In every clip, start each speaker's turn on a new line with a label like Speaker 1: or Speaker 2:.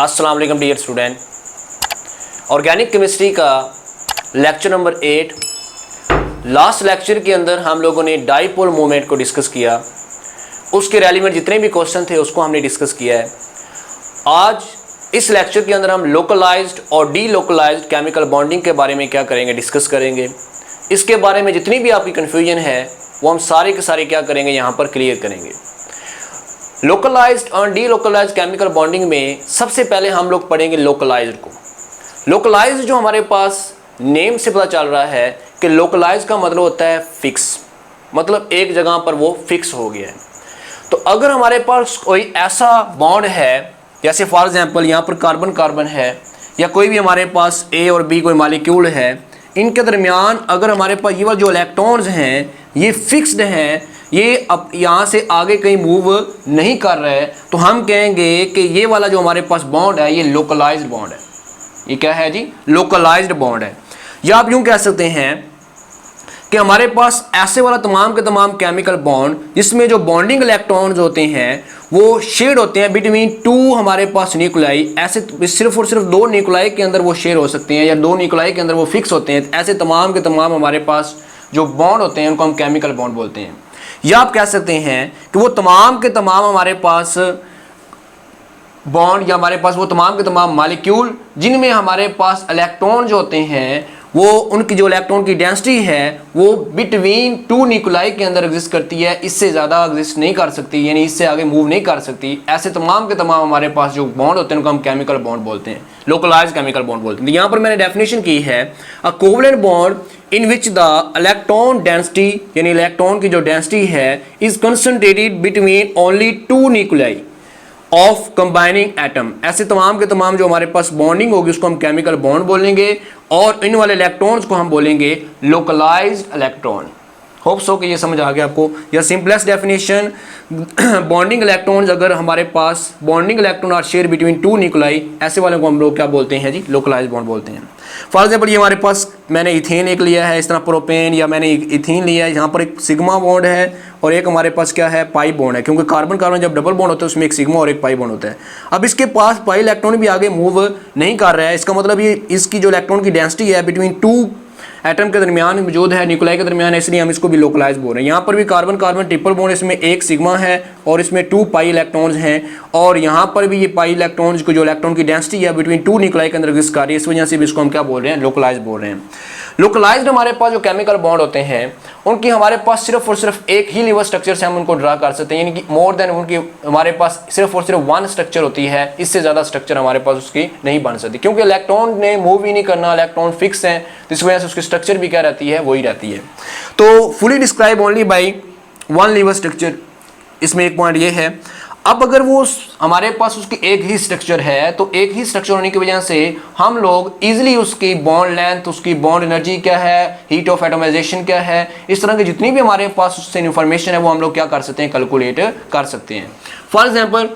Speaker 1: अस्सलाम वालेकुम dear student. Organic chemistry का लेक्चर नंबर 8। लास्ट लेक्चर के अंदर हम लोगों ने डाइपोल मोमेंट को डिस्कस किया, उसके रेलिवेंट जितने भी क्वेश्चन थे उसको हमने डिस्कस किया है। आज इस लेक्चर के अंदर हम लोकलाइज्ड और डीलोकलाइज्ड केमिकल बॉन्डिंग के बारे में क्या करेंगे, डिस्कस करेंगे। इसके बारे में जितनी भी आपकी कन्फ्यूजन है वो हम सारे के सारे क्या करेंगे, यहाँ पर क्लियर करेंगे। लोकलाइज्ड और डीलोकलाइज्ड केमिकल बॉन्डिंग में सबसे पहले हम लोग पढ़ेंगे लोकलाइज्ड को। लोकलाइज्ड जो हमारे पास नेम से पता चल रहा है कि लोकलाइज्ड का मतलब होता है फिक्स, मतलब एक जगह पर वो फिक्स हो गया है। तो अगर हमारे पास कोई ऐसा बॉन्ड है, जैसे फॉर एग्जांपल यहाँ पर कार्बन कार्बन है, या कोई भी हमारे पास ए और बी कोई मॉलिक्यूल है, इनके दरमियान अगर हमारे पास ये वाले जो इलेक्ट्रॉन्स हैं ये फिक्स्ड हैं, ये अब यहाँ से आगे कहीं मूव नहीं कर रहे, तो हम कहेंगे कि ये वाला जो हमारे पास बॉन्ड है ये लोकलाइज्ड बॉन्ड है। ये क्या है जी? लोकलाइज्ड बॉन्ड है। या आप यूँ कह सकते हैं कि हमारे पास ऐसे वाला तमाम के तमाम केमिकल बॉन्ड जिसमें जो बॉन्डिंग इलेक्ट्रॉन्स होते हैं वो शेड होते हैं बिटवीन टू हमारे पास न्यूक्लियाई। ऐसे सिर्फ और सिर्फ दो न्यूक्लियाई के अंदर वो शेयर हो सकते हैं, या दो न्यूक्लियाई के अंदर वो फिक्स होते हैं। ऐसे तमाम के तमाम हमारे पास जो बॉन्ड होते हैं उनको हम केमिकल बॉन्ड बोलते हैं। या आप कह सकते हैं कि वो तमाम के तमाम हमारे पास बॉन्ड या हमारे पास वो तमाम के तमाम मॉलिक्यूल जिनमें हमारे पास इलेक्ट्रॉन जो होते हैं वो उनकी जो इलेक्ट्रॉन की डेंसिटी है वो बिटवीन टू न्यूक्लियाई के अंदर एग्जिस्ट करती है, इससे ज़्यादा एग्जिस्ट नहीं कर सकती, यानी इससे आगे मूव नहीं कर सकती। ऐसे तमाम के तमाम हमारे पास जो बॉन्ड होते हैं उनको हम केमिकल बॉन्ड बोलते हैं, लोकलाइज्ड केमिकल बॉन्ड बोलते हैं। यहाँ पर मैंने डेफिनेशन की है, a covalent bond in which the electron density, यानी इलेक्ट्रॉन की जो डेंसिटी है is concentrated between only two nuclei of combining atom. ऐसे तमाम के तमाम जो हमारे पास बॉन्डिंग होगी उसको हम केमिकल बॉन्ड बोलेंगे, और इन वाले इलेक्ट्रॉन्स को हम बोलेंगे लोकलाइज्ड इलेक्ट्रॉन। होप सो कि ये समझ आ गया आपको। या सिंपलेस्ट डेफिनेशन, बॉन्डिंग इलेक्ट्रॉन्स अगर हमारे पास bonding electron are share between two nuclei, ऐसे वाले को हम लोग क्या बोलते हैं जी? लोकलाइज्ड बॉन्ड बोलते हैं। फॉर एग्जाम्पल ये हमारे पास मैंने इथेन एक लिया है, इस तरह प्रोपेन, या मैंने इथीन लिया है, यहाँ पर एक सिग्मा बॉन्ड है और एक हमारे पास क्या है? पाई बॉन्ड है, क्योंकि कार्बन कार्बन जब डबल बॉन्ड होता है उसमें एक सिग्मा और एक पाई बॉन्ड होता है। अब इसके पास पाई इलेक्ट्रॉन भी आगे मूव नहीं कर रहा है, इसका मतलब ये इसकी जो इलेक्ट्रॉन की डेंसिटी है बिटवीन टू एटम के दरमियान मौजूद है, न्यूक्लियाई के दरमियान, इसलिए हम इसको भी लोकलाइज बोल रहे हैं। यहाँ पर भी कार्बन कार्बन ट्रिपल बॉन्ड, इसमें एक सिग्मा है और इसमें टू पाई इलेक्ट्रॉन्स हैं, और यहाँ पर भी ये पाई इलेक्ट्रॉन्स को जो इलेक्ट्रॉन की डेंसिटी है बिटवीन टू न्यूक्लियाई के अंदर एग्जिस्ट कर रही है, इस वजह से भी इसको हम क्या बोल रहे हैं? लोकलाइज बोल रहे हैं। लोकलाइज्ड हमारे पास जो केमिकल बॉन्ड होते हैं उनकी हमारे पास सिर्फ और सिर्फ एक ही लीवर स्ट्रक्चर से हम उनको ड्रा कर सकते हैं, यानी कि मोर देन उनकी हमारे पास सिर्फ और सिर्फ वन स्ट्रक्चर होती है, इससे ज़्यादा स्ट्रक्चर हमारे पास उसकी नहीं बन सकती, क्योंकि इलेक्ट्रॉन ने मूव ही नहीं करना, इलेक्ट्रॉन फिक्स हैं, तो इस वजह से उसकी स्ट्रक्चर भी क्या रहती है? वही रहती है। तो fully describe only by one liver structure, इसमें एक पॉइंट ये है। अब अगर वो हमारे पास उसकी एक ही स्ट्रक्चर है तो एक ही स्ट्रक्चर होने की वजह से हम लोग इजीली उसकी बॉन्ड लेंथ, उसकी बॉन्ड एनर्जी क्या है, हीट ऑफ एटमाइजेशन क्या है, इस तरह की जितनी भी हमारे पास उससे इंफॉर्मेशन है वो हम लोग क्या कर सकते हैं? कैलकुलेट कर सकते हैं। फॉर एग्जांपल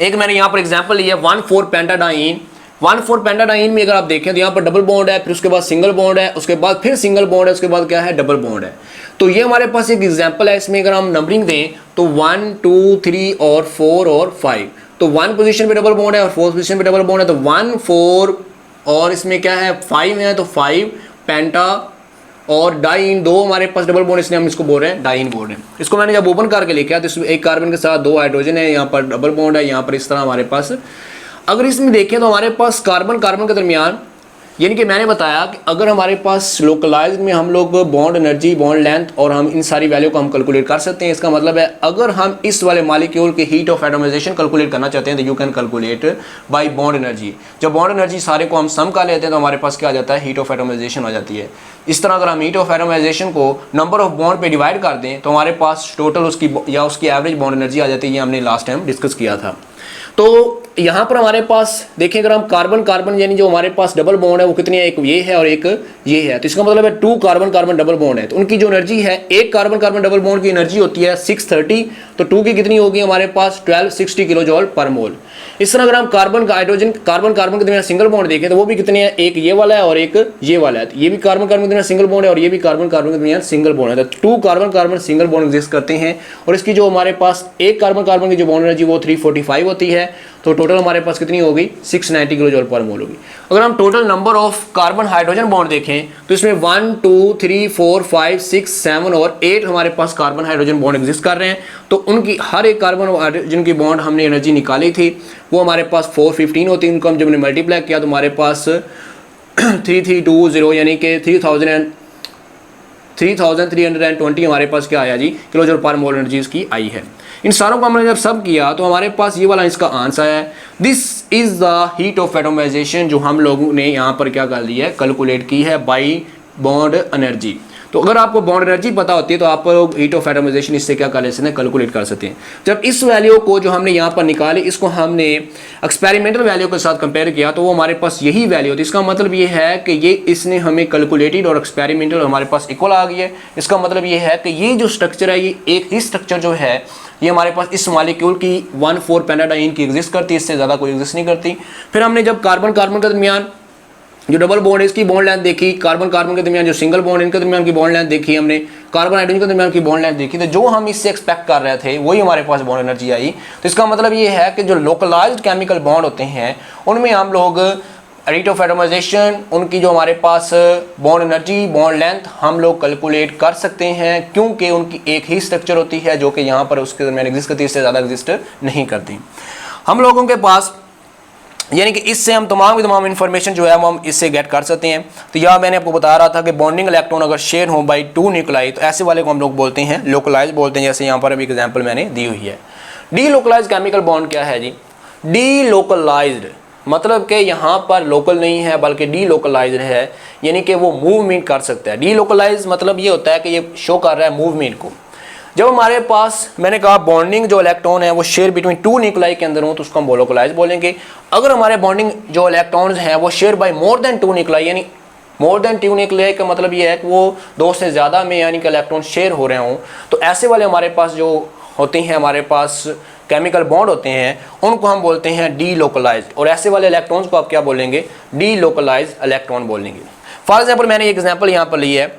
Speaker 1: एक मैंने यहाँ पर एग्जांपल लिया 1,4 पेंटाडाइन। 1,4 पेंटाडाइन में अगर आप देखें तो यहाँ पर डबल बॉन्ड है, फिर उसके बाद सिंगल बॉन्ड है, उसके बाद फिर सिंगल बॉन्ड है, उसके बाद क्या है? डबल बॉन्ड है। तो ये हमारे पास एक एग्जांपल है, इसमें अगर हम नंबरिंग दें तो 1, 2, 3 और 4 और 5, तो 1 पोजीशन पे डबल बॉन्ड है और 4 पोजीशन पे डबल बॉन्ड है, तो 1, 4 और इसमें क्या है? 5 है, तो 5 पेंटा और डाइन, दो हमारे पास डबल बॉन्ड, इसलिए हम इसको बोल रहे हैं डाइन बोल रहे हैं। इसको मैंने जब ओपन करके लिखा तो इसमें एक कार्बन के साथ दो हाइड्रोजन है, यहाँ पर डबल बॉन्ड है, यहाँ पर इस तरह हमारे पास। अगर इसमें देखें तो हमारे पास कार्बन कार्बन के दरमियान, यानी कि मैंने बताया कि अगर हमारे पास लोकलाइज्ड में हम लोग बॉन्ड एनर्जी, बॉन्ड लेंथ और हम इन सारी वैल्यू को हम कैलकुलेट कर सकते हैं। इसका मतलब है अगर हम इस वाले मॉलिक्यूल के हीट ऑफ एटमाइजेशन कैलकुलेट करना चाहते हैं तो you can calculate bye bond energy. जब बॉन्ड एनर्जी सारे को हम सम कर लेते हैं तो हमारे पास क्या आ जाता है? हीट ऑफ एटमाइजेशन आ जाती है। इस तरह अगर हम हीट ऑफ एटमाइजेशन को नंबर ऑफ बॉन्ड पे डिवाइड कर दें तो हमारे पास टोटल उसकी या उसकी एवरेज बॉन्ड एनर्जी आ जाती है। ये हमने लास्ट टाइम डिस्कस किया था। तो यहाँ पर हमारे पास देखें अगर हम कार्बन कार्बन यानी जो हमारे पास डबल बॉन्ड है वो कितनी है? एक ये है और एक ये है, तो इसका मतलब है 2 कार्बन कार्बन डबल बॉन्ड है, तो उनकी जो एनर्जी है, एक कार्बन कार्बन डबल बॉन्ड की एनर्जी होती है 630, तो 2 की कितनी होगी हमारे पास? 1260 किलो जॉल पर मोल। इस तरह अगर हम कार्बन हाइड्रोजन कार्बन कार्बन के दरमियान सिंगल बॉन्ड देखें तो वो भी कितने हैं? एक ये वाला है और एक ये वाला है, तो ये भी कार्बन कार्बन के दरमियान सिंगल बॉन्ड है और ये भी कार्बन कार्बन के दरमियान सिंगल बॉन्ड है, तो 2 carbon carbon single bond exist करते हैं। और इसकी जो हमारे पास एक कार्बन कार्बन की जो बॉन्ड एनर्जी वो 345 होती है, तो टोटल हमारे पास कितनी होगी 690 किलो जूल पर मोल होगी। अगर हम total number of carbon hydrogen bond देखें तो इसमें 1 2 3 4 5 6 7 और 8 हमारे पास कार्बन हाइड्रोजन बॉन्ड एग्जिस्ट कर रहे हैं। तो उनकी हर एक कार्बन हाइड्रोजन की बॉन्ड हमने एनर्जी निकाली थी, वो हमारे पास 415 होती है। उनको हम जब हमने मल्टीप्लाई किया तो हमारे पास 3320 यानी कि 3320 हमारे पास क्या आया जी किलो जूल पर मोल एनर्जी इसकी आई है। इन सारों को हमने जब सब किया तो हमारे पास ये वाला इसका आंसर है। This is the heat of atomization, जो हम लोगों ने यहाँ पर क्या कर दी है कैलकुलेट की है बाई बॉन्ड एनर्जी। तो अगर आपको बॉन्ड एनर्जी पता होती है तो आप हीट ऑफ एटमाइजेशन इससे क्या कर सकते हैं कैलकुलेट कर सकते हैं। जब इस वैल्यू को जो हमने यहाँ पर निकाली इसको हमने एक्सपेरिमेंटल वैल्यू के साथ कंपेयर किया तो वो हमारे पास यही वैल्यू होती है। इसका मतलब ये है कि ये इसने हमें कैलकुलेटेड और एक्सपेरिमेंटल हमारे पास इक्वल आ गई है। इसका मतलब ये है कि ये जो स्ट्रक्चर है ये एक ही स्ट्रक्चर जो है ये हमारे पास इस मॉलिक्यूल की 1,4 पेंटाडाइन की एग्जिस्ट करती है, इससे ज़्यादा कोई एग्जिस्ट नहीं करती। फिर हमने जब कार्बन कार्बन के दरमियान जो डबल बॉन्ड है इसकी बॉन्ड लेंथ देखी, कार्बन कार्बन के दरमियान जो सिंगल बॉन्ड इनके दरमियान की बॉन्ड लेंथ देखी, हमने कार्बन हाइड्रोजन के दरमियान की बॉन्ड लेंथ देखी, तो जो हम इससे एक्सपेक्ट कर रहे थे वही हमारे पास बॉन्ड एनर्जी आई। तो इसका मतलब ये है कि जो लोकलाइज्ड केमिकल बॉन्ड होते हैं उनमें हम लोग रेट ऑफ एटमाइजेशन, उनकी जो हमारे पास बॉन्ड एनर्जी बॉन्ड लेंथ हम लोग कैलकुलेट कर सकते हैं, क्योंकि उनकी एक ही स्ट्रक्चर होती है जो कि यहाँ पर उसके दरमियान एग्जिस्ट करती है, इससे ज़्यादा एग्जिस्ट नहीं करती। हम लोगों के पास यानी कि इससे हम तमाम की तमाम इन्फॉर्मेशन जो है वो हम इससे गेट कर सकते हैं। तो यह मैंने आपको बता रहा था कि बॉन्डिंग इलेक्ट्रॉन अगर शेयर हो बाई 2 न्यूक्लाई तो ऐसे वाले को हम लोग बोलते हैं लोकलाइज बोलते हैं, जैसे यहाँ पर अभी एग्जांपल मैंने दी हुई है। डी लोकलाइज केमिकल बॉन्ड क्या है जी? डी लोकलाइज्ड मतलब कि यहाँ पर लोकल नहीं है बल्कि डी लोकलाइज्ड है, यानी कि वो मूवमेंट कर सकता है। डी लोकलाइज मतलब ये होता है कि ये शो कर रहा है मूवमेंट को। जब हमारे पास मैंने कहा बॉन्डिंग जो इलेक्ट्रॉन है वो शेयर बिटवीन 2 न्यूक्लाई के अंदर हो तो उसको हम लोकलाइज बोलेंगे। अगर हमारे बॉन्डिंग जो इलेक्ट्रॉन्स हैं वो share by more than 2 nuclei, यानी मोर देन 2 न्यूक्लाई का मतलब ये है कि वो 2 से ज़्यादा में यानी कि इलेक्ट्रॉन शेयर हो रहे हों, तो ऐसे वाले हमारे पास जो होते हैं हमारे पास केमिकल बॉन्ड होते हैं उनको हम बोलते हैं डी लोकलाइज। और ऐसे वाले इलेक्ट्रॉन्स को आप क्या बोलेंगे? डी लोकलाइज इलेक्ट्रॉन बोलेंगे। फॉर एग्जाम्पल मैंने एक एग्जाम्पल यहाँ पर ली है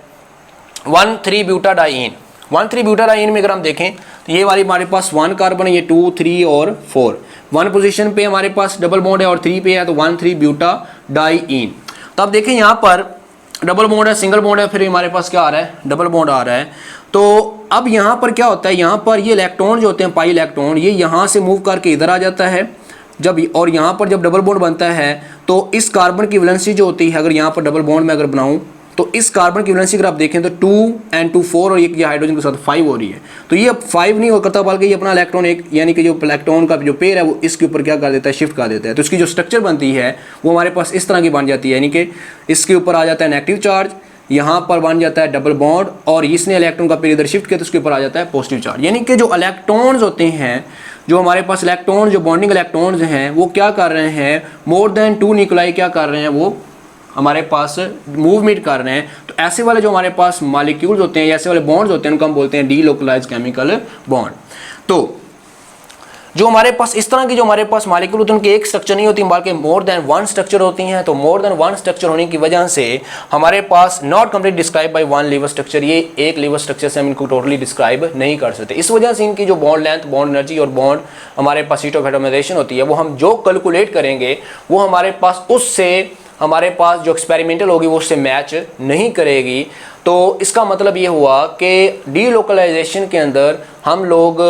Speaker 1: 1,3-ब्यूटाडाइन। 1,3-ब्यूटाडाइन में अगर हम देखें तो ये वाली हमारे पास 1 कार्बन है, ये 2 3 और 4, 1 पोजीशन पे हमारे पास डबल बॉन्ड है और 3 पे है तो 1,3-ब्यूटाडाइन। तो आप देखें यहाँ पर डबल बॉन्ड है, सिंगल बॉन्ड है, फिर हमारे पास क्या आ रहा है? डबल बॉन्ड आ रहा है। तो अब यहाँ पर क्या होता है, यहाँ पर ये इलेक्ट्रॉन जो होते हैं पाई इलेक्ट्रॉन ये यहाँ से मूव करके इधर आ जाता है जब, और यहाँ पर जब डबल बॉन्ड बनता है तो इस कार्बन की वैलेंसी जो होती है, अगर यहाँ पर डबल बॉन्ड में अगर बनाऊँ तो इस कार्बन की वैलेंसी अगर आप देखें तो 2 and 2 4 और ये हाइड्रोजन के साथ 5 हो रही है। तो ये अब 5 नहीं हो करता बल्कि ये अपना इलेक्ट्रॉन एक यानी कि जो इलेक्ट्रॉन का जो पेयर है वो इसके ऊपर क्या कर देता है? शिफ्ट कर देता है। तो इसकी जो स्ट्रक्चर बनती है वो हमारे पास इस तरह की बन जाती है, यानी कि इसके ऊपर आ जाता है नेगेटिव चार्ज, यहाँ पर बन जाता है डबल बॉन्ड और इसने इलेक्ट्रॉन का पेयर इधर शिफ्ट किया तो उसके ऊपर आ जाता है पॉजिटिव चार्ज। यानी कि जो इलेक्ट्रॉन्स होते हैं, जो हमारे पास इलेक्ट्रॉन जो बॉन्डिंग इलेक्ट्रॉन्स हैं वो क्या कर रहे हैं? मोर देन 2 न्यूक्लाई क्या कर रहे हैं? वो हमारे पास मूवमेंट कर रहे हैं। तो ऐसे वाले जो हमारे पास मॉलिक्यूल्स होते हैं, ऐसे वाले बॉन्ड्स होते हैं उनको हम बोलते हैं डी लोकलाइज केमिकल बॉन्ड। तो जो हमारे पास इस तरह की जो हमारे पास मॉलिक्यूल होते हैं उनकी एक स्ट्रक्चर नहीं होती बल्कि मोर देन 1 स्ट्रक्चर होती हैं। तो मोर देन 1 स्ट्रक्चर होने की वजह से हमारे पास not complete describe by 1 liver structure, ये एक लीवर स्ट्रक्चर से हम इनको टोटली डिस्क्राइब नहीं कर सकते। इस वजह से इनकी जो बॉन्ड लेंथ, बॉन्ड एनर्जी और बॉन्ड हमारे पास हीट ऑफ एटमाइजेशन होती है वो हम जो कैलकुलेट करेंगे वो हमारे पास उससे हमारे पास जो एक्सपेरिमेंटल होगी वो उससे मैच नहीं करेगी। तो इसका मतलब ये हुआ कि डी लोकलाइजेशन के अंदर हम लोग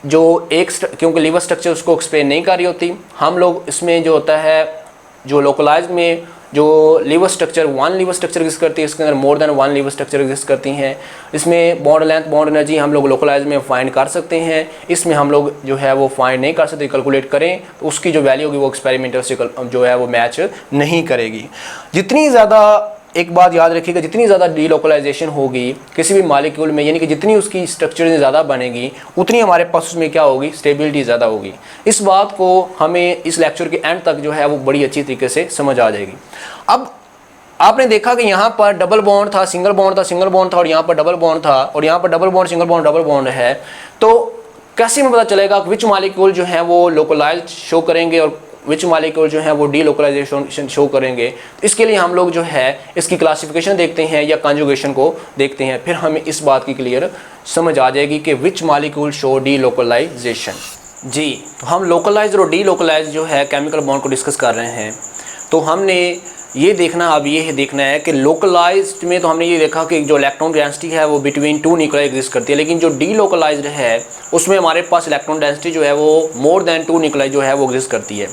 Speaker 1: जो एक क्योंकि लीवर स्ट्रक्चर उसको एक्सप्लेन नहीं कर रही होती, हम लोग इसमें जो होता है जो लोकलाइज में जो lever structure 1 liver structure exist करती है, इसके अंदर more than 1 liver structure exist करती हैं। इसमें बॉन्ड लेंथ बॉन्ड एनर्जी हम लोग लोकलाइज में फाइंड कर सकते हैं, इसमें हम लोग जो है वो फाइंड नहीं कर सकते। कैलकुलेट करें तो उसकी जो वैल्यू होगी वो एक्सपेरिमेंटल से जो है वो मैच नहीं करेगी। जितनी ज़्यादा एक बात याद रखिएगा, जितनी ज़्यादा डीलोकलाइजेशन होगी किसी भी मॉलिक्यूल में, यानी कि जितनी उसकी स्ट्रक्चर ज़्यादा बनेगी उतनी हमारे पास उसमें क्या होगी? स्टेबिलिटी ज़्यादा होगी। इस बात को हमें इस लेक्चर के एंड तक जो है वो बड़ी अच्छी तरीके से समझ आ जाएगी। अब आपने देखा कि यहाँ पर डबल बॉन्ड था, सिंगल बॉन्ड था, सिंगल बॉन्ड था और यहाँ पर डबल बॉन्ड था और यहाँ पर double bond single bond double bond है। तो कैसे में पता चलेगा विच मॉलिक्यूल जो है वो लोकलाइज शो करेंगे और विच मॉलिक्यूल जो है वो डी लोकलाइजेशन शो करेंगे? इसके लिए हम लोग जो है इसकी क्लासिफिकेशन देखते हैं या कॉन्जुगेशन को देखते हैं, फिर हमें इस बात की क्लियर समझ आ जाएगी कि which molecule show delocalisation. जी, तो हम लोकलाइज और डी लोकलाइज जो है केमिकल बॉन्ड को डिस्कस कर रहे हैं। तो हमने ये देखना, अब ये देखना है कि लोकलाइज्ड में तो हमने ये देखा कि जो इलेक्ट्रॉन डेंसिटी है वो बिटवीन 2 न्यूक्लियाई एग्जिस्ट करती है, लेकिन जो डी लोकलाइज्ड है उसमें हमारे पास इलेक्ट्रॉन डेंसिटी जो है वो मोर देन 2 न्यूक्लियाई जो है वो एग्जिस्ट करती है।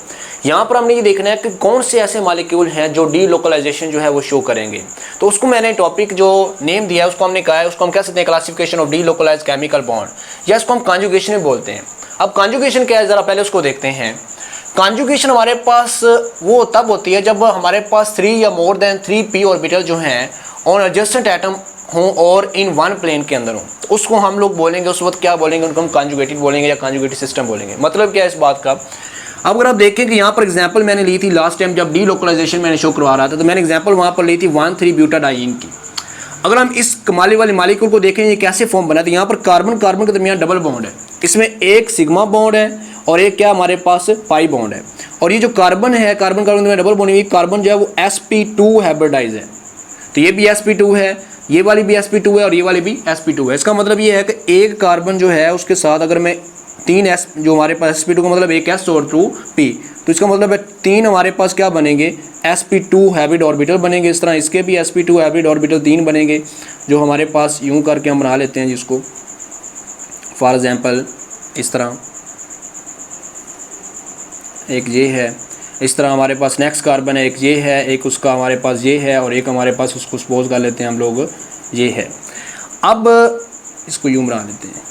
Speaker 1: यहाँ पर हमने ये देखना है कि कौन से ऐसे मॉलिक्यूल हैं जो डी लोकलाइजेशन जो है वो शो करेंगे। तो उसको मैंने टॉपिक जो नेम दिया है उसको हमने कहा है, उसको हम कह सकते हैं classification of delocalized chemical bond, या इसको हम कॉन्जुगेशन भी बोलते हैं। अब कॉन्जुगेशन क्या है, ज़रा पहले उसको देखते हैं। कॉन्जुगेशन हमारे पास वो तब होती है जब हमारे पास 3 या मोर देन 3 p ऑर्बिटल जो हैं ऑन एडजेसेंट एटम हों और इन वन प्लेन के अंदर हों, तो उसको हम लोग बोलेंगे, उस वक्त क्या बोलेंगे, उनको हम कॉन्जुगेटेड बोलेंगे या कॉन्जुगेटेड सिस्टम बोलेंगे। मतलब क्या है इस बात का, अब अगर आप देखें कि यहाँ पर एग्जांपल मैंने ली थी लास्ट टाइम जब डी लोकलाइजेशन मैंने शो करवा रहा था, तो मैंने एग्जांपल वहाँ पर ली थी 1,3-ब्यूटाडाइन की। अगर हम इस कमाली वाले मॉलिक्यूल को देखें ये कैसे फॉर्म बना, तो यहाँ पर कार्बन कार्बन के दरमियान डबल बॉन्ड है, इसमें एक सिग्मा बॉन्ड है और एक क्या हमारे पास पाई बॉन्ड है। और ये जो कार्बन है, कार्बन कार्बन में डबल बॉन्ड, ये कार्बन जो है वो sp2 हाइब्रिडाइज है, तो ये भी sp2 है, ये वाली भी sp2 है और ये वाली भी sp2 है। इसका मतलब ये है कि एक कार्बन जो है उसके साथ अगर मैं 3 s जो हमारे पास sp2 का मतलब एक s और 2 p, तो इसका मतलब है 3 हमारे पास क्या बनेंगे, sp2 हाइब्रिड ऑर्बिटल बनेंगे। इस तरह इसके भी sp2 हाइब्रिड ऑर्बिटल 3 बनेंगे, जो हमारे पास यूं करके हम बना लेते हैं जिसको फॉर एग्जांपल इस तरह एक ये है, इस तरह हमारे पास नेक्स्ट कार्बन है, एक ये है, एक उसका हमारे पास ये है और एक हमारे पास उसको सपोज कर लेते हैं हम लोग ये है। अब इसको यूं बना लेते हैं।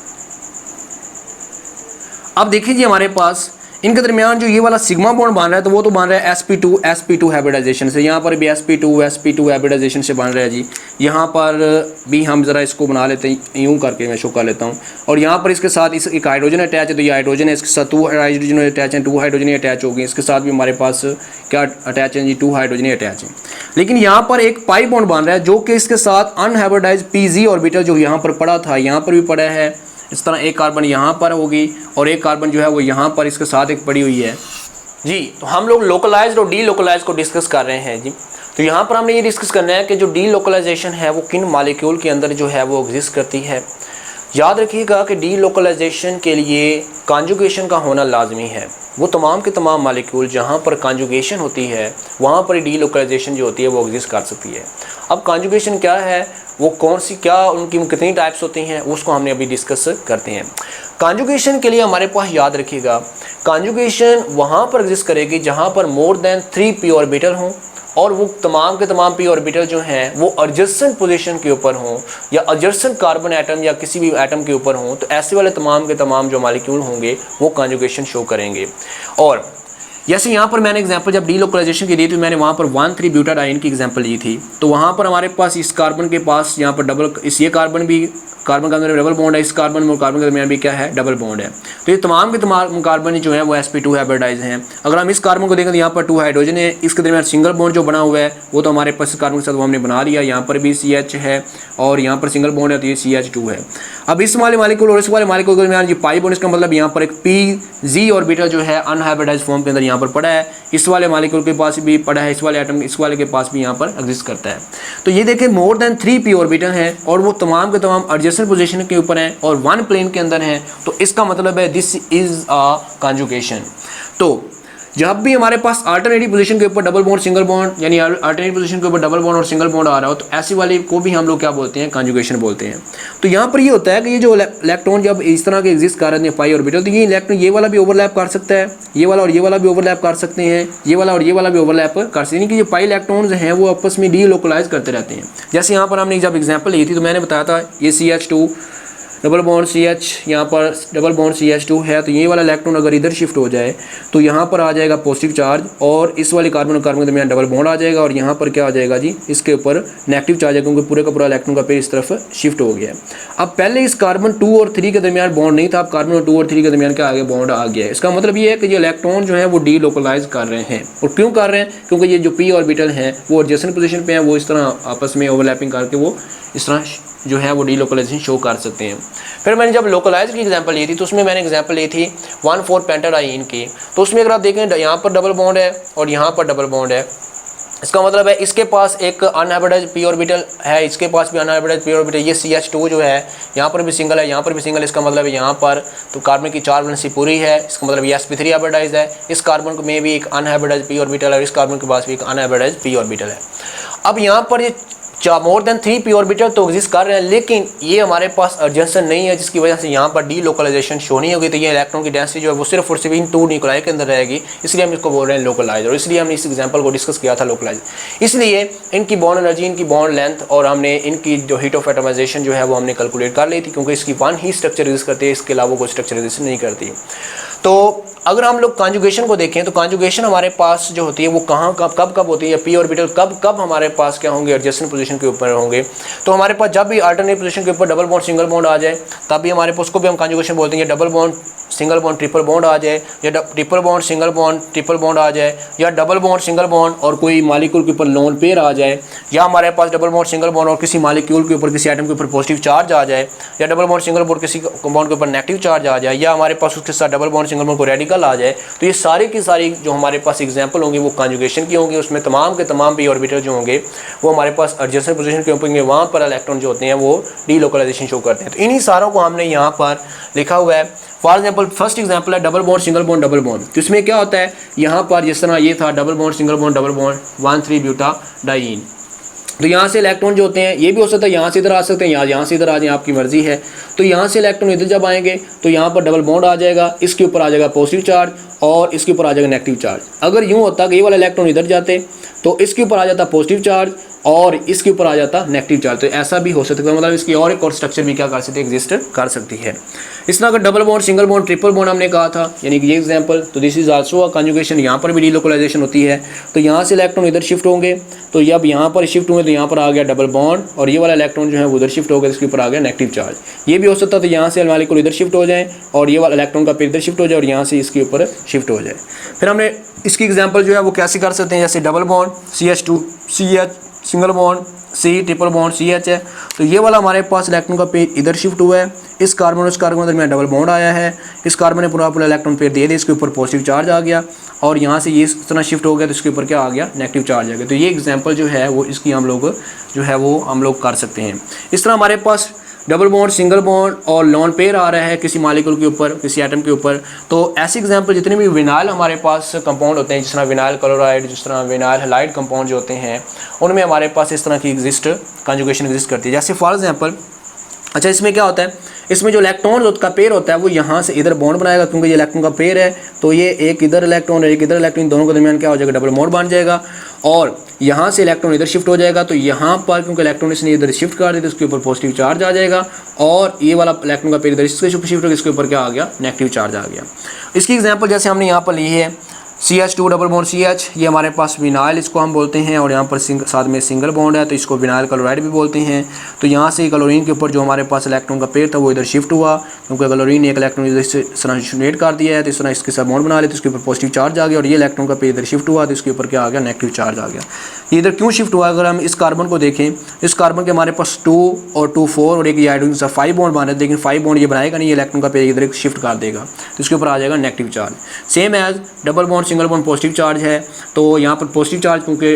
Speaker 1: अब देखिए जी हमारे पास इनके दरमियान जो ये वाला सिग्मा बॉन्ड बन रहा है, तो वो तो बन रहा है sp2 हाइब्रिडाइजेशन से। यहाँ पर भी sp2 हाइब्रिडाइजेशन से बन रहा है जी। यहाँ पर भी हम ज़रा इसको बना लेते हैं, यूं करके मैं शो कर लेता हूँ। और यहाँ पर इसके साथ इस एक हाइड्रोजन अटैच है, तो ये हाइड्रोजन है, इसके साथ 2 हाइड्रोजन अटैच हैं, 2 हाइड्रोजन अटैच होगी। इसके साथ भी हमारे पास क्या अटैच है जी, 2 हाइड्रोजन अटैच हैं। लेकिन यहाँ पर एक पाई बॉन्ड बन रहा है जो कि इसके साथ अनहाइब्रिडाइज्ड pz ऑर्बिटल जो यहाँ पर पड़ा था, यहाँ पर भी पड़ा है। इस तरह एक कार्बन यहाँ पर होगी और एक कार्बन जो है वो यहाँ पर इसके साथ एक पड़ी हुई है जी। तो हम लोग लोकलाइज्ड और डी लोकलाइज को डिस्कस कर रहे हैं जी। तो यहाँ पर हमने ये डिस्कस करना है कि जो डी लोकलाइजेशन है वो किन मॉलिक्यूल के अंदर जो है वो एग्जिस्ट करती है। याद रखिएगा कि डी लोकलाइजेशन के लिए कॉन्जुगेशन का होना लाजमी है। वो तमाम के तमाम मॉलिक्यूल जहाँ पर कॉन्जुगेशन होती है वहाँ पर डी लोकलाइजेशन जो होती है वो एग्जिस्ट कर सकती है। अब कॉन्जुगेशन क्या है, वो कौन सी, क्या उनकी कितनी टाइप्स होती हैं, उसको हमने अभी डिस्कस करते हैं। कॉन्जुगेशन के लिए हमारे पास याद रखिएगा, कॉन्जुगेशन वहाँ पर एग्जिस्ट करेगी जहाँ पर मोर देन 3 p ऑर्बिटल हों और वो तमाम के तमाम p ऑर्बिटल जो हैं वो एडजेसेंट पोजीशन के ऊपर हों या एडजेसेंट कार्बन एटम या किसी भी एटम के ऊपर हों। तो ऐसे वाले तमाम के तमाम जो मॉलिक्यूल होंगे वो कॉन्जुगेशन शो करेंगे। और जैसे यहाँ पर मैंने एग्जांपल जब डी लोकलाइजेशन की दी थी, मैंने वहाँ पर 1,3-ब्यूटाडाइन की एग्जांपल ली थी। तो वहाँ पर हमारे पास इस कार्बन के पास यहाँ पर डबल, इस ये कार्बन भी, कार्बन का अंदर डबल बॉन्ड है, इस कार्बन और कार्बन के दरमियान भी क्या है, डबल बॉन्ड है। तो ये तमाम के तमाम कार्बन जो है वो sp2 हाइब्रिडाइज हैं। अगर हम इस कार्बन को देखें तो यहाँ पर 2 हाइड्रोजन है, इसके दरमियान सिंगल बॉन्ड जो बना हुआ है वो तो हमारे पास कार्बन के साथ वो हमने बना लिया। यहाँ पर भी CH है और यहाँ पर सिंगल बॉन्ड है तो ये CH2 है। अब इस वाले मॉलिक्यूल और इस वाले मॉलिक्यूल के दरमियान जो पाई बॉन्ड, इसका मतलब यहाँ पर एक pz ऑर्बिटल जो है अनहाइब्रिडाइज फॉर्म के अंदर यहाँ पर पड़ा है। इस वाले मॉलिक्यूल के पास भी पड़ा है, इस वाले एटम इस वाले के पास भी यहाँ पर एग्जिस्ट करता है। तो ये देखें मोर देन 3 p ऑर्बिटल हैं और वो तमाम के तमाम एडजेसेंट पोजीशन के ऊपर हैं और वन प्लेन के अंदर हैं। तो इसका मतलब है दिस इज अ कॉन्जुगेशन। तो जब भी हमारे पास अल्टरनेटिव पोजीशन के ऊपर डबल बॉन्ड सिंगल बॉन्ड, यानी अल्टरनेटिव पोजीशन के ऊपर डबल बॉन्ड और सिंगल बॉन्ड आ रहा हो, तो ऐसी वाली को भी हम लोग क्या बोलते हैं, कॉन्जुगेशन बोलते हैं। तो यहाँ पर ये होता है कि ये जो इलेक्ट्रॉन जब इस तरह के एग्जिस्ट कर रहे हैं पाई ऑर्बिटल, तो ये इलेक्ट्रॉन ये वाला भी ओवरलैप कर सकता है, ये वाला और ये वाला भी ओवरलैप कर सकते हैं, ये वाला और ये वाला भी ओवरलैप कर सकते हैं। यानी कि ये पाई इलेक्ट्रॉन्स हैं वो आपस में डी लोकलाइज करते रहते हैं। जैसे यहाँ पर हमने जब एग्जाम्पल ली थी तो मैंने बताया था ये CH2 डबल बॉन्ड CH, यहाँ पर डबल बॉन्ड CH2 है, तो ये वाला इलेक्ट्रॉन अगर इधर शिफ्ट हो जाए तो यहाँ पर आ जाएगा पॉजिटिव चार्ज और इस वाले कार्बन और कार्बन के दरमियान डबल बॉन्ड आ जाएगा और यहाँ पर क्या आ जाएगा जी, इसके ऊपर नेगेटिव चार्ज है क्योंकि पूरे का पूरा इलेक्ट्रॉन का पेयर इस तरफ शिफ्ट हो गया है। अब पहले इस कार्बन 2 और 3 के दरमियान बॉन्ड नहीं था, अब कार्बन 2 और 3 के दरमियान क्या आ गया, बॉन्ड आ गया है। इसका मतलब ये है कि ये इलेक्ट्रॉन जो है वो डी लोकलाइज कर रहे हैं। और क्यों कर रहे हैं, क्योंकि ये जो p ऑर्बिटल हैं वो एडजेसेंट पोजीशन पे हैं, वो इस तरह आपस में ओवरलैपिंग करके वो इस तरह जो है वो डी लोकलाइजेशन शो कर सकते हैं। फिर मैंने जब लोकलाइज की एग्जांपल ली थी तो उसमें मैंने एग्जांपल ली थी 1,4-पेंटाडाइन की। तो उसमें अगर आप देखें यहाँ पर डबल बॉन्ड है और यहाँ पर डबल बॉन्ड है, इसका मतलब है इसके पास एक अनहाइब्रिडाइज्ड p ऑर्बिटल है, इसके पास भी अनहाइब्रिडाइज्ड p ऑर्बिटल, ये CH2 जो है यहाँ पर भी सिंगल है, यहाँ पर भी सिंगल है। इसका मतलब है यहाँ पर तो कार्बन की 4 वैलेंसी पूरी है, इसका मतलब ये sp3 हाइब्रिडाइज्ड है। इस कार्बन में भी एक अनहाइब्रिडाइज्ड p ऑर्बिटल है और इस कार्बन के पास भी एक अनहाइब्रिडाइज्ड p ऑर्बिटल है। अब यहाँ पर ये मोर देन 3 p ऑर्बिटल तो एग्जिस्ट कर रहे हैं, लेकिन ये हमारे पास एडजस्टेंस नहीं है, जिसकी वजह से यहाँ पर डी लोकलाइजेशन शो नहीं होगी। तो ये इलेक्ट्रॉन की डेंसिटी जो है वो सिर्फ और सिर्फ इन 2 न्यूक्लियाई के अंदर रहेगी, इसलिए हम इसको बोल रहे हैं लोकलाइज, और इसलिए हमने इस एग्जांपल को डिस्कस किया था लोकलाइज। इसलिए इनकी बॉन्ड एनर्जी, इनकी बॉन्ड लेंथ और हमने इनकी जो हीट ऑफ एटमाइजेशन जो है वो हमने कैलकुलेट कर ली थी, क्योंकि इसकी वन ही स्ट्रक्चर एग्जिस्ट करती है, इसके अलावा कोई स्ट्रक्चर एग्जिस्ट नहीं करती। तो अगर हम लोग कॉन्जुगेशन को देखें तो कॉन्जुगेशन हमारे पास जो होती है वो कहाँ कब होती है, p ऑर्बिटल कब हमारे पास क्या होंगे, एडजस्टेंट पोजीशन के ऊपर होंगे। तो हमारे पास जब भी अल्टरनेट पोजीशन के ऊपर डबल बॉन्ड सिंगल बॉन्ड आ जाए तब भी हमारे पास, उसको भी हम कॉन्जुगेशन बोलते हैं। Double bond single bond triple bond आ जाए, या triple bond single bond triple bond आ जाए, या डबल बॉन्ड सिंगल बॉन्ड और कोई मालिक्यूल के ऊपर लोन पेयर आ जाए, या हमारे पास डबल बॉन्ड सिंगल बॉन्ड और किसी मालिक्यूल के ऊपर, किसी एटम के ऊपर पॉजिटिव चार्ज आ जाए, या डबल बॉन्ड सिंगल बॉन्ड किसी कंपाउंड के ऊपर नेगेटिव चार्ज आ जाए, या हमारे पास उसके साथ डबल बॉन्ड सिंगल बॉन्ड को रेडिकल आ जाए। तो ये सारी की सारी जो हमारे पास एग्जांपल होंगी वो कॉन्जुगेशन की होंगी। उसमें तमाम के तमाम p ऑर्बिटल जो होंगे वो हमारे पास एडजेसेंट पोजीशन के ऊपर होंगे, वहाँ पर इलेक्ट्रॉन जो होते हैं वो डीलोकलाइजेशन शो करते हैं। तो इन्हीं सारों को हमने यहाँ पर लिखा हुआ है। फॉर एग्जांपल फर्स्ट एग्जांपल है double bond single bond double bond. तो इसमें क्या होता है, यहाँ पर जिस तरह ये था double bond single bond double bond 1,3-ब्यूटाडाइईन। तो यहाँ से इलेक्ट्रॉन जो होते हैं, ये भी हो सकता है यहाँ से इधर आ सकते हैं, यहाँ से इधर आ जाए, आपकी मर्जी है। तो यहाँ से इलेक्ट्रॉन इधर जब आएंगे तो यहाँ पर डबल बॉन्ड आ जाएगा, इसके ऊपर आ जाएगा पॉजिटिव चार्ज और इसके ऊपर आ जाएगा नेगेटिव चार्ज। अगर यूँ होता कि ये वाला इलेक्ट्रॉन इधर जाते तो इसके ऊपर आ जाता पॉजिटिव चार्ज और इसके ऊपर आ जाता नेगेटिव चार्ज। तो ऐसा भी हो सकता है, मतलब इसकी और एक और स्ट्रक्चर भी क्या कर सकती है, एग्जिस्ट कर सकती है। इस तरह अगर double bond single bond triple bond हमने कहा था, यानी कि ये एग्जांपल, तो this is also a conjugation. यहाँ पर भी डीलोकलाइजेशन होती है। तो यहाँ से इलेक्ट्रॉन इधर शिफ्ट होंगे, तो जब यहाँ पर शिफ्ट हुए तो यहाँ पर आ गया डबल बॉन्ड और ये वाला इलेक्ट्रॉन जो है वो उधर शिफ्ट हो गया, इसके ऊपर आ गया नेगेटिव चार्ज। ये भी हो सकता है तो यहाँ से मॉलिक्यूल इधर शिफ्ट हो जाए और ये वाला इलेक्ट्रॉन का पेयर इधर शिफ्ट हो जाए और यहाँ से इसके ऊपर शिफ्ट हो जाए। फिर हमने इसकी एग्जांपल जो है वो कैसे कर सकते हैं, जैसे double bond CH2 CH single bond C triple bond CH है। तो ये वाला हमारे पास इलेक्ट्रॉन का पेयर इधर शिफ्ट हुआ है, इस कार्बन और इस कार्बन के दरमियान डबल बॉन्ड आया है, इस कार्बन ने पूरा इलेक्ट्रॉन पेयर दे दिया, इसके ऊपर पॉजिटिव चार्ज आ गया और यहाँ से ये इस तरह शिफ्ट हो गया तो इसके ऊपर क्या आ गया, नेगेटिव चार्ज आ गया। तो ये एग्जांपल जो है वो इसकी हम लोग जो है वो हम लोग कर सकते हैं। इस तरह हमारे पास डबल बॉन्ड सिंगल बॉन्ड और लोन पेयर आ रहा है किसी मॉलिक्यूल के ऊपर, किसी एटम के ऊपर। तो ऐसे एग्जांपल जितने भी विनाइल हमारे पास कंपाउंड होते हैं, जिस तरह विनाइल क्लोराइड, जिस तरह विनाइल हैलाइड कंपाउंड जो होते हैं, उनमें हमारे पास इस तरह की कॉन्जुगेशन एग्जिस्ट करती है। जैसे फॉर एग्जांपल, अच्छा इसमें क्या होता है, इसमें जो इलेक्ट्रॉन का पेयर होता है वो यहाँ से इधर बॉन्ड बनाएगा, क्योंकि ये इलेक्ट्रॉन का पेयर है। तो ये एक इधर इलेक्ट्रॉन और एक इधर इलेक्ट्रॉन, दोनों के दरमियान क्या हो जाएगा, डबल बॉन्ड बन जाएगा और यहाँ से इलेक्ट्रॉन इधर शिफ्ट हो जाएगा। तो यहाँ पर क्योंकि इलेक्ट्रॉन इसने इधर शिफ्ट कर दिया तो उसके ऊपर पॉजिटिव चार्ज आ जाएगा और ये वाला इलेक्ट्रॉन का पेयर इधर इसके शिफ्ट होकर इसके ऊपर क्या आ गया, नेगेटिव चार्ज आ गया। इसकी एग्जांपल जैसे हमने यहाँ पर ली है CH2 डबल बॉन्ड CH, ये हमारे पास विनाइल इसको हम बोलते हैं और यहाँ पर साथ में सिंगल बॉन्ड है तो इसको विनाइल क्लोराइड भी बोलते हैं। तो यहाँ से क्लोरीन के ऊपर जो हमारे पास इलेक्ट्रॉन का पेयर था वो इधर शिफ्ट हुआ, क्योंकि क्लोरीन ने एक इलेक्ट्रॉन इधर से डोनेट कर दिया है तो इस तरह इसके साथ बॉन्ड बना लिया तो इसके ऊपर पॉजिटिव चार्ज आ गया और ये इलेक्ट्रॉन का पेयर इधर शिफ्ट हुआ तो इसके ऊपर क्या आ गया, नेगेटिव चार्ज आ गया। ये इधर क्यों शिफ्ट हुआ, अगर हम इस कार्बन को देखें, इस कार्बन के हमारे पास 2 और 2 4 और एक ये हाइड्रोजन से 5 बॉन्ड बना है, लेकिन 5 बॉन्ड ये बनाएगा नहीं, ये इलेक्ट्रॉन का पेयर इधर शिफ्ट कर देगा तो इसके ऊपर आ जाएगा negative charge. Same as double bond single bond positive charge है, तो यहाँ पर पॉजिटिव चार्ज क्योंकि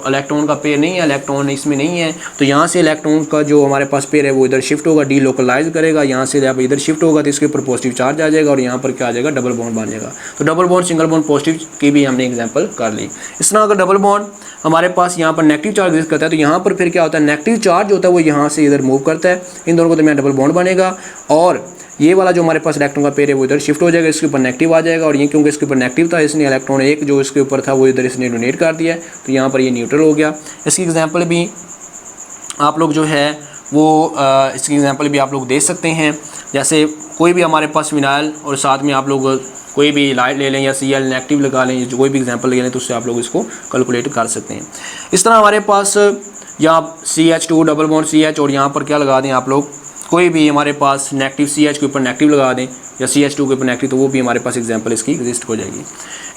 Speaker 1: इलेक्ट्रॉन का पेयर नहीं है, इलेक्ट्रॉन इसमें नहीं है, तो यहाँ से इलेक्ट्रॉन का जो हमारे पास पेयर है वो इधर शिफ्ट होगा, डीलोकलाइज करेगा, यहाँ से जब इधर शिफ्ट होगा तो इसके ऊपर पॉजिटिव चार्ज आ जाएगा और यहाँ पर क्या आ जाएगा, डबल बॉन्ड बन जाएगा। तो double bond single bond positive की भी हमने एग्जांपल कर ली। इस तरह अगर डबल बॉन्ड हमारे पास यहाँ पर नेगेटिव चार्ज एग्जिस्ट करता है तो यहाँ पर फिर क्या होता है, नेगेटिव चार्ज होता है वो यहाँ से इधर मूव करता है, इन दोनों को दरमियान डबल बॉन्ड बनेगा और ये वाला जो हमारे पास इलेक्ट्रॉन का पेयर है वो इधर शिफ्ट हो जाएगा, इसके ऊपर नेगेटिव आ जाएगा और ये क्योंकि इसके ऊपर नेगेटिव था इसने इलेक्ट्रॉन एक जो इसके ऊपर था वो इधर इसने डोनेट कर दिया तो यहाँ पर ये न्यूट्रल हो गया। इसकी एग्जांपल भी आप लोग जो है वो इसकी एग्जांपल भी आप लोग दे सकते हैं। जैसे कोई भी हमारे पास विनाइल और साथ में आप लोग कोई भी लाइट ले लें या Cl नेगेटिव लगा लें, जो कोई भी एग्जांपल ले लें तो उससे आप लोग इसको कैलकुलेट कर सकते हैं। इस तरह हमारे पास यहाँ CH2 डबल बॉन्ड CH और यहाँ पर क्या लगा दें आप लोग, कोई भी हमारे पास नेगेटिव CH के ऊपर नेगेटिव लगा दें या CH2 के ऊपर नेगेटिव, तो वो भी हमारे पास एग्जांपल इसकी एग्जिस्ट हो जाएगी।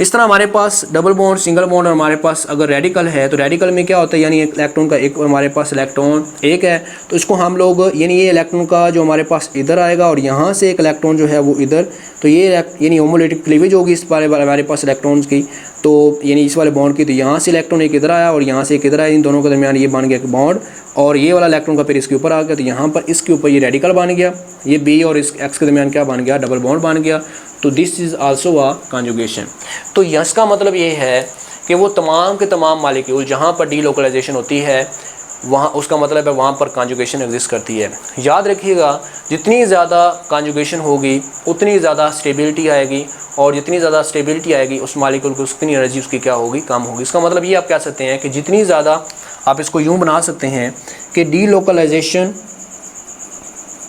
Speaker 1: इस तरह हमारे पास डबल बॉन्ड सिंगल बॉन्ड और हमारे पास अगर रेडिकल है तो रेडिकल में क्या होता है, यानी एक इलेक्ट्रॉन का एक हमारे पास इलेक्ट्रॉन एक है तो इसको हम लोग यानी ये इलेक्ट्रॉन का जो हमारे पास इधर आएगा और यहाँ से एक इलेक्ट्रॉन जो है वो इधर, तो ये यानी होमोलिटिक क्लीवेज होगी इस बारे हमारे पास इलेक्ट्रॉन्स की। तो यानी इस वाले बॉन्ड की, तो यहाँ से इलेक्ट्रॉन एक इधर आया और यहाँ से एक इधर आया, इन दोनों के दरमियान ये बन गया एक बॉन्ड, और ये वाला इलेक्ट्रॉन का फिर इसके ऊपर आ गया, तो यहाँ पर इसके ऊपर ये रेडिकल बन गया, ये बी और इस एक्स के दरमियान क्या बन गया, डबल बॉन्ड बन गया। तो this is also a conjugation. तो इसका मतलब ये है कि वो तमाम के तमाम मालिक्यूल जहाँ पर डीलोकलाइजेशन होती है वहाँ, उसका मतलब है वहाँ पर कॉन्जुगेशन एग्जिस्ट करती है। याद रखिएगा, जितनी ज़्यादा कॉन्जुगेशन होगी उतनी ज़्यादा स्टेबिलिटी आएगी, और जितनी ज़्यादा स्टेबिलिटी आएगी उस मालिक्यूल को उतनी एनर्जी उसकी क्या होगी, कम होगी। इसका मतलब ये आप कह सकते हैं कि जितनी ज़्यादा, आप इसको यूँ बना सकते हैं कि डीलोकलाइजेशन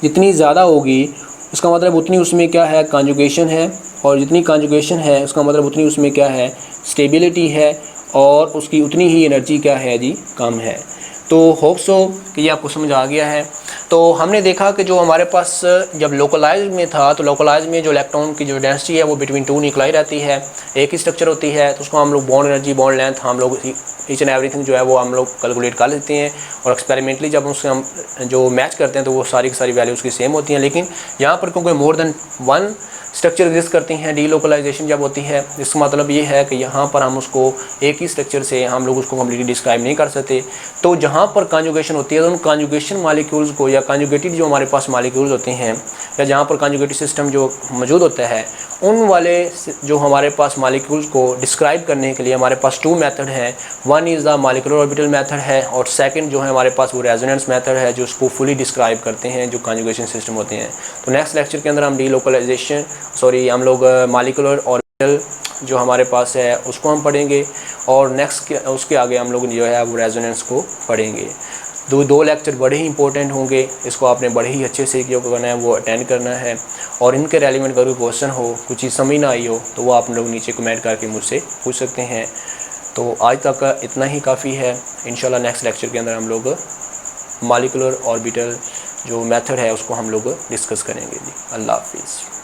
Speaker 1: जितनी ज़्यादा होगी उसका मतलब उतनी उसमें क्या है, कॉन्जुगेशन है, और जितनी कॉन्जुगेशन है उसका मतलब उतनी उसमें क्या है, स्टेबिलिटी है, और उसकी उतनी ही एनर्जी क्या है जी, कम है। तो होप सो कि ये आपको समझ आ गया है। तो हमने देखा कि जो हमारे पास जब लोकलाइज में था, तो लोकलाइज में जो इलेक्ट्रॉन की जो डेंसिटी है वो बिटवीन 2 न्यूक्लाई रहती है, एक ही स्ट्रक्चर होती है, तो उसको हम लोग बॉन्ड एनर्जी, बॉन्ड लेंथ हम लोग ईच एंड एवरीथिंग जो है वो हम लोग कैलकुलेट कर लेते हैं, और एक्सपेरिमेंटली जब उससे हम जो मैच करते हैं तो वो सारी की सारी वैल्यूज़ की सेम होती हैं। लेकिन यहाँ पर क्योंकि more than one structure exist करती हैं, डीलोकलाइजेशन जब होती है, इसका मतलब ये है कि यहाँ पर हम उसको एक ही स्ट्रक्चर से हम लोग उसको कम्प्लीटली डिस्क्राइब नहीं कर सकते। तो जहाँ पर कॉन्जुगेशन होती है तो उन कॉन्जुगेशन मालिक्यूल्स को, या कॉन्जुगेटेड जो हमारे पास मालिक्यूल्स होते हैं, या जहाँ पर कॉन्जुगेटेड सिस्टम जो मौजूद होता है, उन वाले जो हमारे पास मालिक्यूल्स को डिस्क्राइब करने के लिए हमारे पास 2 मेथड हैं। One is the molecular orbital method है, और सेकंड जो है हमारे पास वो रेजोनेंस मेथड है, जो उसको फुली डिस्क्राइब करते हैं जो कॉन्जुगेशन सिस्टम होते हैं। तो नेक्स्ट लेक्चर के अंदर हम डीलोकलाइजेशन हम लोग मॉलिक्यूलर ऑर्बिटल जो हमारे पास है उसको हम पढ़ेंगे, और नेक्स्ट उसके आगे हम लोग जो है वो रेजोनेंस को पढ़ेंगे। दो लेक्चर बड़े ही इंपॉर्टेंट होंगे, इसको आपने बड़े ही अच्छे से जो करना है वो अटेंड करना है, और इनके रेलिवेंट अगर कोई क्वेश्चन हो, कुछ चीज़ समझ ना आई हो, तो वो आप लोग नीचे कमेंट करके मुझसे पूछ सकते हैं। तो आज तक इतना ही काफ़ी है। इंशाल्लाह नेक्स्ट लेक्चर के अंदर हम लोग मॉलिक्यूलर ऑर्बिटल जो मेथड है उसको हम लोग डिस्कस करेंगे जी। अल्लाह हाफिज़।